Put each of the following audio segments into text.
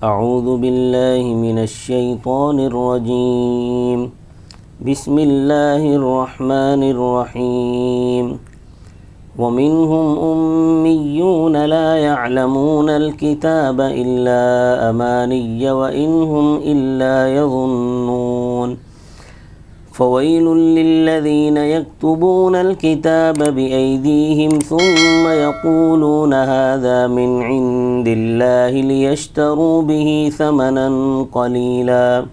اعوذ باللہ من الشیطان الرجیم بسم اللہ الرحمن الرحیم ومنهم أميون لا يعلمون الكتاب إلا أماني وإن هم إلا يظنون فويل للذين يكتبون الكتاب بأيديهم ثم يقولون هذا من عند الله ليشتروا به ثمنا قليلا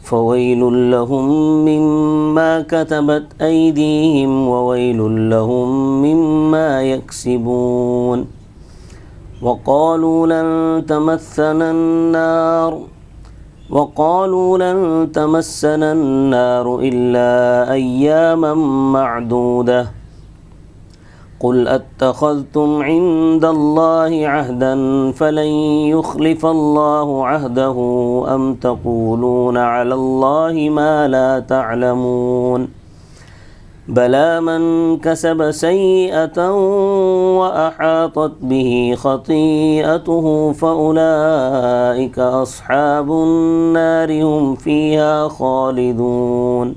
فويل لهم مما كتبت أيديهم وويل لهم مما يكسبون وقالوا لن تمسنا النار إلا أياما معدودة قل اتخذتم عند الله عهدا فلن يخلف الله عهده أم تقولون على الله ما لا تعلمون بلى من كسب سيئة وأحاطت به خطيئته فأولئك أصحاب النار هم فيها خالدون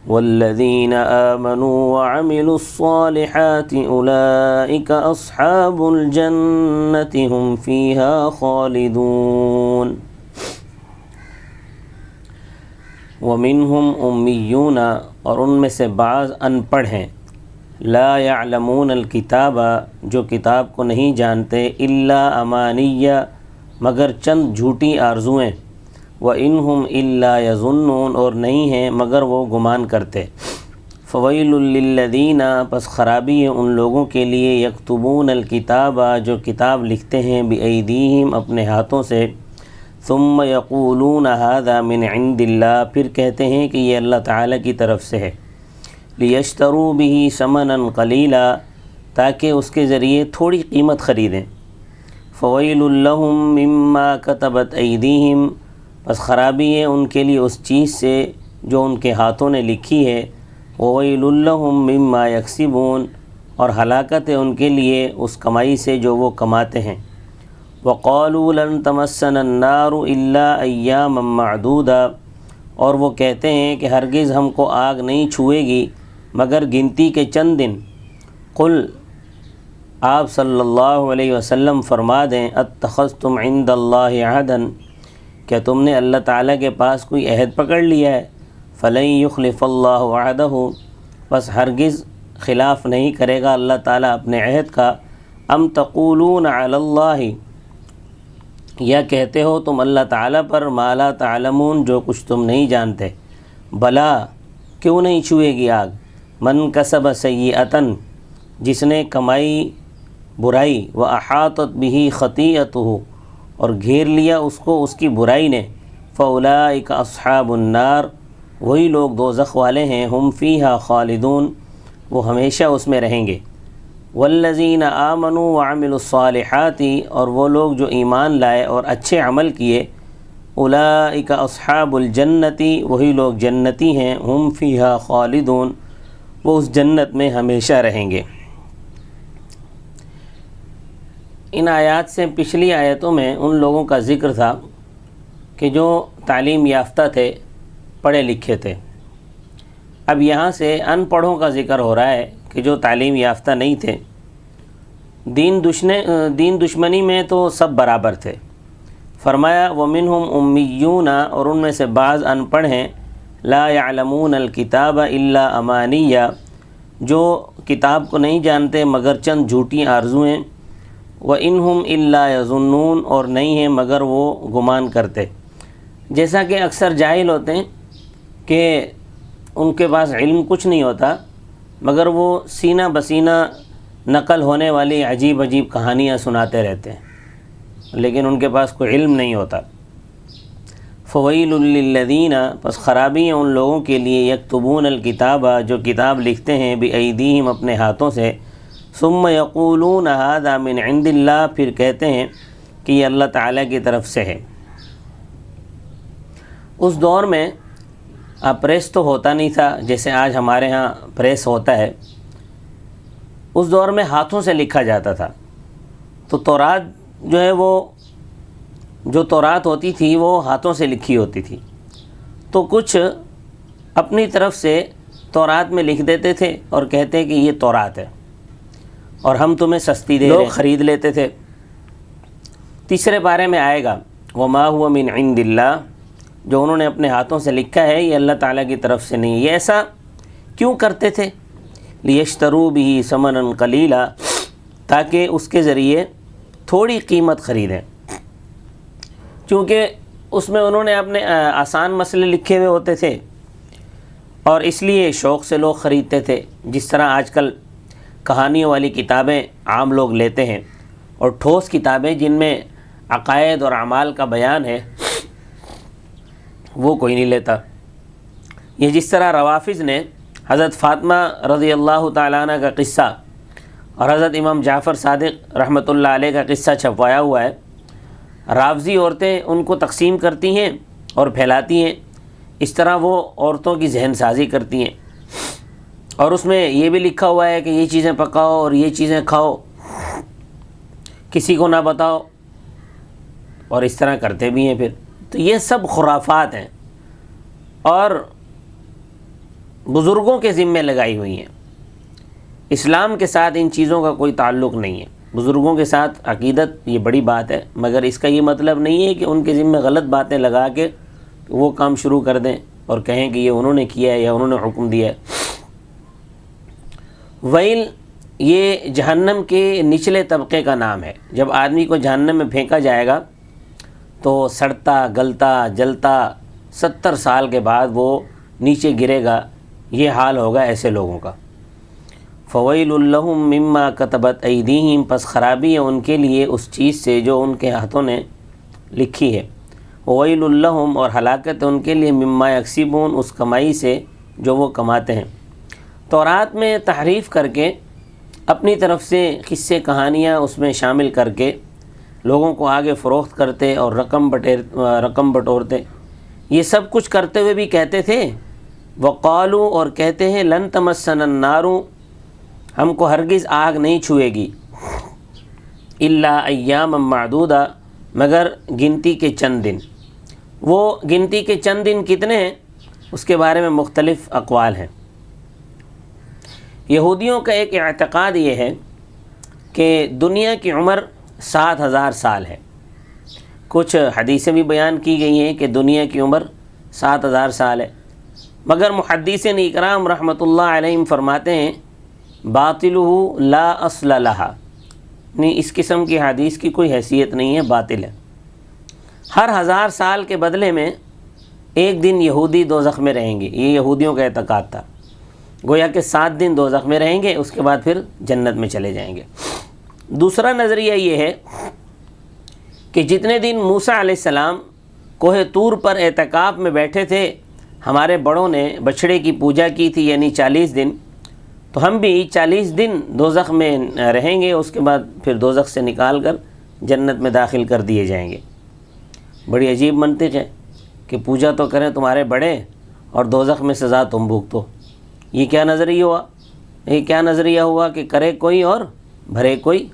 والذين آمنوا وعملوا الصالحات أولئك أصحاب الجنة هم فيها خالدون ومنهم أميون اور ان میں سے بعض ان پڑھ ہیں لا يعلمون الکتاب جو کتاب کو نہیں جانتے الا امانیہ مگر چند جھوٹی آرزوئیں وَإِنْهُمْ إِلَّا يَظُنُّونَ اور نہیں ہیں مگر وہ گمان کرتے فَوَيْلٌ لِلَّذِينَ پس خرابی ہے ان لوگوں کے لیے یکتبون الکتاب جو کتاب لکھتے ہیں بِأَيْدِيهِمْ اپنے ہاتھوں سے ثم یقولون هذا من عند اللہ پھر کہتے ہیں کہ یہ اللہ تعالیٰ کی طرف سے ہے لیشتروا به ثمنا قلیلا تاکہ اس کے ذریعے تھوڑی قیمت خریدیں فویل لهم مما كتبت ایدیہم پس خرابی ہے ان کے لیے اس چیز سے جو ان کے ہاتھوں نے لکھی ہے وویل لهم مما یکسبون اور ہلاکت ہے ان کے لیے اس کمائی سے جو وہ کماتے ہیں وقالوا لن تمسنا النار الا ایاما معدودا اور وہ کہتے ہیں کہ ہرگز ہم کو آگ نہیں چھوئے گی مگر گنتی کے چند دن قل آپ صلی اللہ علیہ وسلم فرما دیں اتخذتم عند اللہ عہدا کیا تم نے اللہ تعالیٰ کے پاس کوئی عہد پکڑ لیا ہے فلن یخلف اللہ عہدہ بس ہرگز خلاف نہیں کرے گا اللہ تعالیٰ اپنے عہد کا ام تقولون علی اللہ یا کہتے ہو تم اللہ تعالیٰ پر ما لا تعلمون جو کچھ تم نہیں جانتے بلا کیوں نہیں چھوئے گی آگ من کسب سیئۃً جس نے کمائی برائی واحاطت به خطیئتہ اور گھیر لیا اس کو اس کی برائی نے فاولئک اصحاب النار وہی لوگ دوزخ والے ہیں ہم فیہا خالدون وہ ہمیشہ اس میں رہیں گے والذین آمنوا وعملوا الصالحات اور وہ لوگ جو ایمان لائے اور اچھے عمل کیے اولئک اصحاب الجنت وہی لوگ جنتی ہیں ہم فیہا خالدون وہ اس جنت میں ہمیشہ رہیں گے۔ ان آیات سے پچھلی آیتوں میں ان لوگوں کا ذکر تھا کہ جو تعلیم یافتہ تھے پڑھے لکھے تھے، اب یہاں سے ان پڑھوں کا ذکر ہو رہا ہے کہ جو تعلیم یافتہ نہیں تھے، دین دشمنی میں تو سب برابر تھے۔ فرمایا وَمِنْهُمْ أُمِّيُّونَ اور ان میں سے بعض ان پڑھ ہیں لا يعلمون الکتاب الا امانیہ جو کتاب کو نہیں جانتے مگر چند جھوٹی آرزوئیں وَإِنْهُمْ إِلَّا يَظُنُّونَ اور نہیں ہیں مگر وہ گمان کرتے۔ جیسا کہ اکثر جاہل ہوتے ہیں کہ ان کے پاس علم کچھ نہیں ہوتا مگر وہ سینہ بسینہ نقل ہونے والی عجیب عجیب کہانیاں سناتے رہتے ہیں لیکن ان کے پاس کوئی علم نہیں ہوتا۔ فویل للذین پس خرابی ہیں ان لوگوں کے لیے یکتبون الکتاب جو کتاب لکھتے ہیں بایدیہم اپنے ہاتھوں سے ثم یقولون ھذا من عند اللہ پھر کہتے ہیں کہ یہ اللہ تعالیٰ کی طرف سے ہے۔ اس دور میں پریس تو ہوتا نہیں تھا جیسے آج ہمارے ہاں پریس ہوتا ہے، اس دور میں ہاتھوں سے لکھا جاتا تھا۔ تو تورات جو ہے وہ جو تورات ہوتی تھی وہ ہاتھوں سے لکھی ہوتی تھی، تو کچھ اپنی طرف سے تورات میں لکھ دیتے تھے اور کہتے کہ یہ تورات ہے اور ہم تمہیں سستی دے رہے ہیں، لوگ خرید لیتے تھے۔ تیسرے پارے میں آئے گا وما هو من عند اللہ، جو انہوں نے اپنے ہاتھوں سے لکھا ہے یہ اللہ تعالیٰ کی طرف سے نہیں۔ یہ ایسا کیوں کرتے تھے؟ لیشتروا به ثمنا قلیلا، تاکہ اس کے ذریعے تھوڑی قیمت خریدیں، چونکہ اس میں انہوں نے اپنے آسان مسئلے لکھے ہوئے ہوتے تھے اور اس لیے شوق سے لوگ خریدتے تھے۔ جس طرح آج کل کہانیوں والی کتابیں عام لوگ لیتے ہیں اور ٹھوس کتابیں جن میں عقائد اور اعمال کا بیان ہے وہ کوئی نہیں لیتا۔ یہ جس طرح روافض نے حضرت فاطمہ رضی اللہ تعالیٰ عنہ کا قصہ اور حضرت امام جعفر صادق رحمۃ اللہ علیہ کا قصہ چھپوایا ہوا ہے، رافضی عورتیں ان کو تقسیم کرتی ہیں اور پھیلاتی ہیں، اس طرح وہ عورتوں کی ذہن سازی کرتی ہیں، اور اس میں یہ بھی لکھا ہوا ہے کہ یہ چیزیں پکاؤ اور یہ چیزیں کھاؤ، کسی کو نہ بتاؤ، اور اس طرح کرتے بھی ہیں۔ پھر تو یہ سب خرافات ہیں اور بزرگوں کے ذمے لگائی ہوئی ہیں، اسلام کے ساتھ ان چیزوں کا کوئی تعلق نہیں ہے۔ بزرگوں کے ساتھ عقیدت یہ بڑی بات ہے، مگر اس کا یہ مطلب نہیں ہے کہ ان کے ذمے غلط باتیں لگا کے وہ کام شروع کر دیں اور کہیں کہ یہ انہوں نے کیا ہے یا انہوں نے حکم دیا ہے۔ ویل یہ جہنم کے نچلے طبقے کا نام ہے۔ جب آدمی کو جہنم میں پھینکا جائے گا تو سڑتا گلتا جلتا 70 سال کے بعد وہ نیچے گرے گا، یہ حال ہوگا ایسے لوگوں کا۔ فویل لہم مما کتبت ایدیہم، پس خرابی ہے ان کے لیے اس چیز سے جو ان کے ہاتھوں نے لکھی ہے۔ ویل لہم، اور ہلاکت ہے ان کے لیے مما یکسبون، اس کمائی سے جو وہ کماتے ہیں۔ تورات میں تحریف کر کے اپنی طرف سے قصے کہانیاں اس میں شامل کر کے لوگوں کو آگے فروخت کرتے اور رقم بٹورتے، یہ سب کچھ کرتے ہوئے بھی کہتے تھے وقالو، اور کہتے ہیں لن تمسنا النار، ہم کو ہرگز آگ نہیں چھوئے گی، الا ایاما معدودہ، مگر گنتی کے چند دن۔ وہ گنتی کے چند دن کتنے ہیں اس کے بارے میں مختلف اقوال ہیں۔ یہودیوں کا ایک اعتقاد یہ ہے کہ دنیا کی عمر 7000 سال ہے۔ کچھ حدیثیں بھی بیان کی گئی ہیں کہ دنیا کی عمر 7000 سال ہے، مگر محدثین اکرام رحمۃ اللہ علیہم فرماتے ہیں باطلہ لا اصل لہا، نہیں اس قسم کی حدیث کی کوئی حیثیت نہیں ہے، باطل ہے۔ ہر 1000 سال کے بدلے میں ایک دن یہودی دوزخ میں رہیں گے، یہ یہودیوں کا اعتقاد تھا، گویا کہ 7 دن دوزخ میں رہیں گے، اس کے بعد پھر جنت میں چلے جائیں گے۔ دوسرا نظریہ یہ ہے کہ جتنے دن موسیٰ علیہ السلام کوہ طور پر اعتکاف میں بیٹھے تھے، ہمارے بڑوں نے بچھڑے کی پوجا کی تھی، یعنی 40 دن، تو ہم بھی 40 دن دوزخ میں رہیں گے، اس کے بعد پھر دوزخ سے نکال کر جنت میں داخل کر دیے جائیں گے۔ بڑی عجیب منطق ہے کہ پوجا تو کریں تمہارے بڑے اور دوزخ میں سزا تم بھگتو۔ یہ کیا نظریہ ہوا؟ یہ کیا نظریہ ہوا کہ کرے کوئی اور بھرے کوئی؟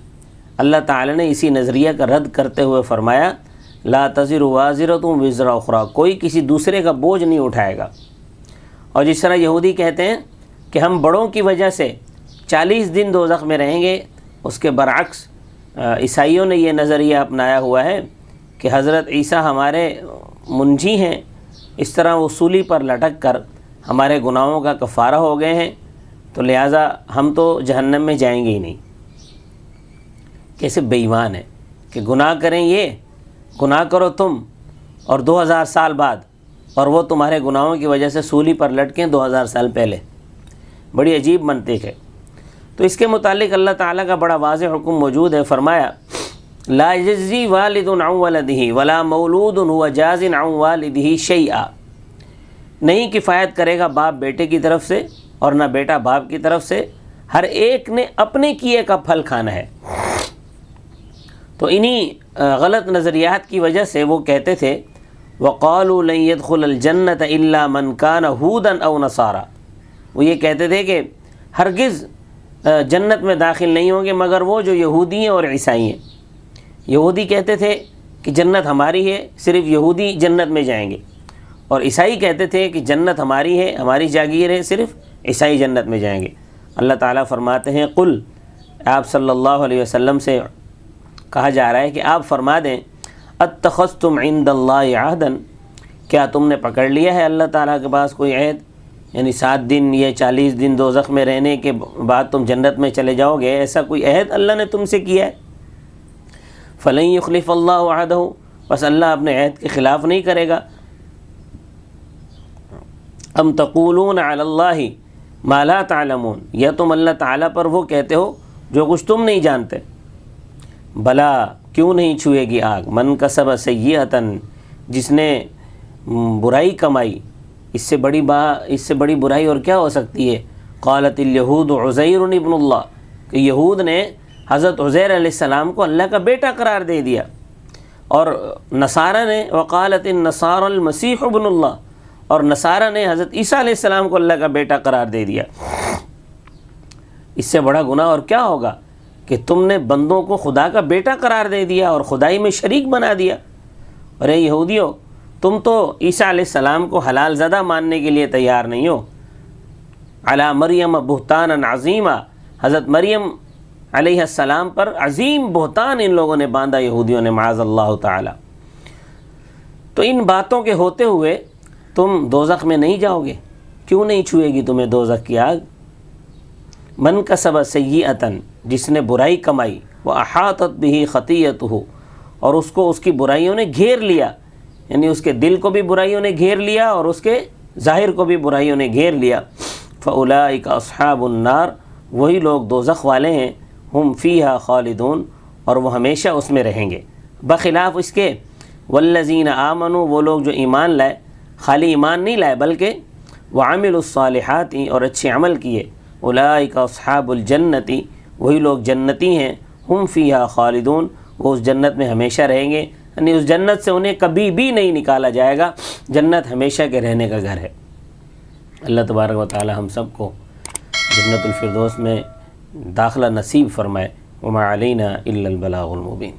اللہ تعالی نے اسی نظریہ کا رد کرتے ہوئے فرمایا لا تزر وازرۃ وزر اخری، کوئی کسی دوسرے کا بوجھ نہیں اٹھائے گا۔ اور جس طرح یہودی کہتے ہیں کہ ہم بڑوں کی وجہ سے 40 دن دوزخ میں رہیں گے، اس کے برعکس عیسائیوں نے یہ نظریہ اپنایا ہوا ہے کہ حضرت عیسیٰ ہمارے منجی ہیں، اس طرح وہ صولی پر لٹک کر ہمارے گناہوں کا کفارہ ہو گئے ہیں، تو لہٰذا ہم تو جہنم میں جائیں گے ہی نہیں۔ کیسے بے ایمان ہے کہ گناہ کریں، یہ گناہ کرو تم اور 2000 سال بعد، اور وہ تمہارے گناہوں کی وجہ سے صولی پر لٹکیں 2000 سال پہلے۔ بڑی عجیب منطق ہے۔ تو اس کے متعلق اللہ تعالیٰ کا بڑا واضح حکم موجود ہے، فرمایا لا یجزی والد عن ولدہ ولا مولود هو جاز عن والدہ شیئا، نہیں کفایت کرے گا باپ بیٹے کی طرف سے اور نہ بیٹا باپ کی طرف سے، ہر ایک نے اپنے کیے کا پھل کھانا ہے۔ تو انہی غلط نظریات کی وجہ سے وہ کہتے تھے وقالوا لن يدخل الجنة الا من كان هودا او نصارى، وہ یہ کہتے تھے کہ ہرگز جنت میں داخل نہیں ہوں گے مگر وہ جو یہودی ہیں اور عیسائی ہیں۔ یہودی کہتے تھے کہ جنت ہماری ہے، صرف یہودی جنت میں جائیں گے، اور عیسائی کہتے تھے کہ جنت ہماری ہے، ہماری جاگیر ہے، صرف عیسائی جنت میں جائیں گے۔ اللہ تعالیٰ فرماتے ہیں قل، آپ صلی اللہ علیہ وسلم سے کہا جا رہا ہے کہ آپ فرما دیں اتخذتم عند اللہ عہدا، کیا تم نے پکڑ لیا ہے اللہ تعالیٰ کے پاس کوئی عہد، یعنی 7 دن یا 40 دن دوزخ میں رہنے کے بعد تم جنت میں چلے جاؤ گے، ایسا کوئی عہد اللہ نے تم سے کیا ہے؟ فلن یخلف اللہ عہدہ، بس اللہ اپنے عہد کے خلاف نہیں کرے گا۔ ام تقولون علی اللہ ما لا تعلمون، یا تم اللہ تعالیٰ پر وہ کہتے ہو جو کچھ تم نہیں جانتے۔ بلا، کیوں نہیں چھوئے گی آگ، من کسب سیئۃ، جس نے برائی کمائی، اس سے بڑی برائی اور کیا ہو سکتی ہے؟ قالت الیہود عزیر ابن اللہ، کہ یہود نے حضرت عزیر علیہ السلام کو اللہ کا بیٹا قرار دے دیا، اور نصارہ نے وقالت النصارى المسیح ابن اللہ، اور نصارہ نے حضرت عیسیٰ علیہ السلام کو اللہ کا بیٹا قرار دے دیا۔ اس سے بڑا گناہ اور کیا ہوگا کہ تم نے بندوں کو خدا کا بیٹا قرار دے دیا اور خدائی میں شریک بنا دیا۔ ارے یہودیو، تم تو عیسیٰ علیہ السلام کو حلال زدہ ماننے کے لیے تیار نہیں ہو۔ علی مریم بہتانا عظیما، حضرت مریم علیہ السلام پر عظیم بہتان ان لوگوں نے باندھا، یہودیوں نے، معاذ اللہ تعالی۔ تو ان باتوں کے ہوتے ہوئے تم دوزخ میں نہیں جاؤ گے، کیوں نہیں چھوئے گی تمہیں دوزخ کی آگ؟ من کسب سیئۃ، جس نے برائی کمائی، واحاطت بہ خطیئتہ، اور اس کو اس کی برائیوں نے گھیر لیا، یعنی اس کے دل کو بھی برائیوں نے گھیر لیا اور اس کے ظاہر کو بھی برائیوں نے گھیر لیا۔ فاولئک اصحاب النار، وہی لوگ دوزخ والے ہیں، ہم فیہا خالدون، اور وہ ہمیشہ اس میں رہیں گے۔ بخلاف اس کے والذین آمنوا، وہ لوگ جو ایمان لائے، خالی ایمان نہیں لائے بلکہ وعملوا الصالحات، اور اچھے عمل کیے، اولئک اصحاب الجنت، وہی لوگ جنتی ہیں، ہم فیہا خالدون، وہ اس جنت میں ہمیشہ رہیں گے، یعنی اس جنت سے انہیں کبھی بھی نہیں نکالا جائے گا، جنت ہمیشہ کے رہنے کا گھر ہے۔ اللہ تبارک و تعالی ہم سب کو جنت الفردوس میں داخلہ نصیب فرمائے۔ وما علینا الا البلاغ المبین۔